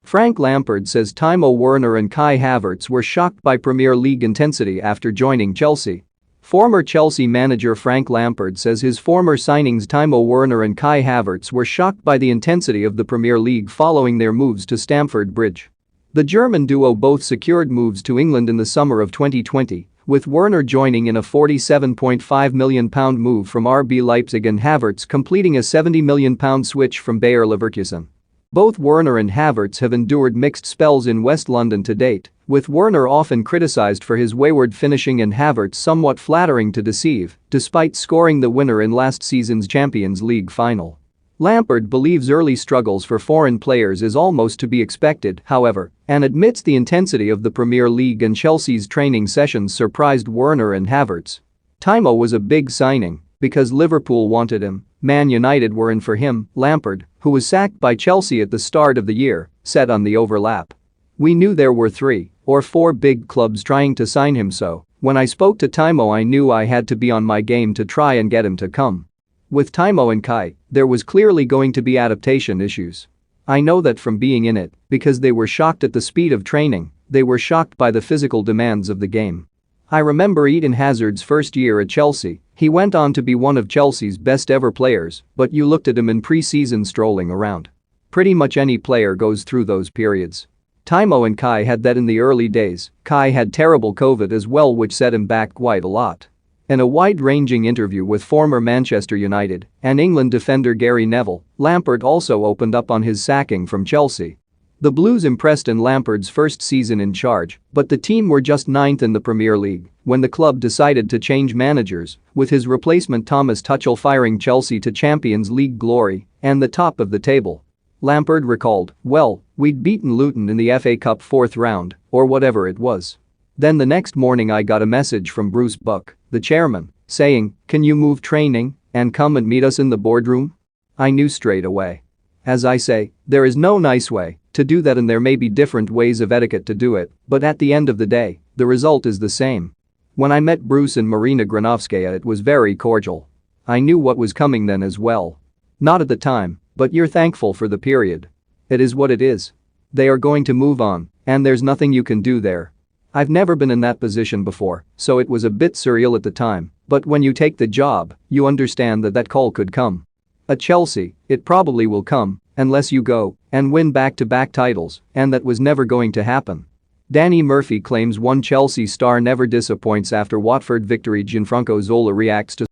Frank Lampard says Timo Werner and Kai Havertz were shocked by Premier League intensity after joining Chelsea. Former Chelsea manager Frank Lampard says his former signings Timo Werner and Kai Havertz were shocked by the intensity of the Premier League following their moves to Stamford Bridge. The German duo both secured moves to England in the summer of 2020, with Werner joining in a £47.5 million move from RB Leipzig and Havertz completing a £70 million switch from Bayer Leverkusen. Both Werner and Havertz have endured mixed spells in West London to date, with Werner often criticised for his wayward finishing and Havertz somewhat flattering to deceive, despite scoring the winner in last season's Champions League final. Lampard believes early struggles for foreign players is almost to be expected, however, and admits the intensity of the Premier League and Chelsea's training sessions surprised Werner and Havertz. Timo was a big signing because Liverpool wanted him, Man United were in for him, Lampard, who was sacked by Chelsea at the start of the year, said on the overlap. We knew there were 3 or 4 big clubs trying to sign him, so when I spoke to Timo I knew I had to be on my game to try and get him to come. With Timo and Kai, there was clearly going to be adaptation issues. I know that from being in it, because they were shocked at the speed of training, they were shocked by the physical demands of the game. I remember Eden Hazard's first year at Chelsea, he went on to be one of Chelsea's best ever players, but you looked at him in pre-season strolling around. Pretty much any player goes through those periods. Timo and Kai had that in the early days. Kai had terrible COVID as well, which set him back quite a lot. In a wide-ranging interview with former Manchester United and England defender Gary Neville, Lampard also opened up on his sacking from Chelsea. The Blues impressed in Lampard's first season in charge, but the team were just 9th in the Premier League when the club decided to change managers, with his replacement Thomas Tuchel firing Chelsea to Champions League glory and the top of the table. Lampard recalled, "Well, we'd beaten Luton in the FA Cup 4th round, or whatever it was. Then the next morning I got a message from Bruce Buck, the chairman, saying, 'Can you move training and come and meet us in the boardroom?' I knew straight away. As I say, there is no nice way to do that and there may be different ways of etiquette to do it, but at the end of the day, the result is the same. When I met Bruce and Marina Granovskaya it was very cordial. I knew what was coming then as well. Not at the time, but you're thankful for the period. It is what it is. They are going to move on, and there's nothing you can do there. I've never been in that position before, so it was a bit surreal at the time, but when you take the job, you understand that that call could come. At Chelsea, it probably will come, unless you go and win back-to-back titles, and that was never going to happen." Danny Murphy claims one Chelsea star never disappoints after Watford victory. Gianfranco Zola reacts to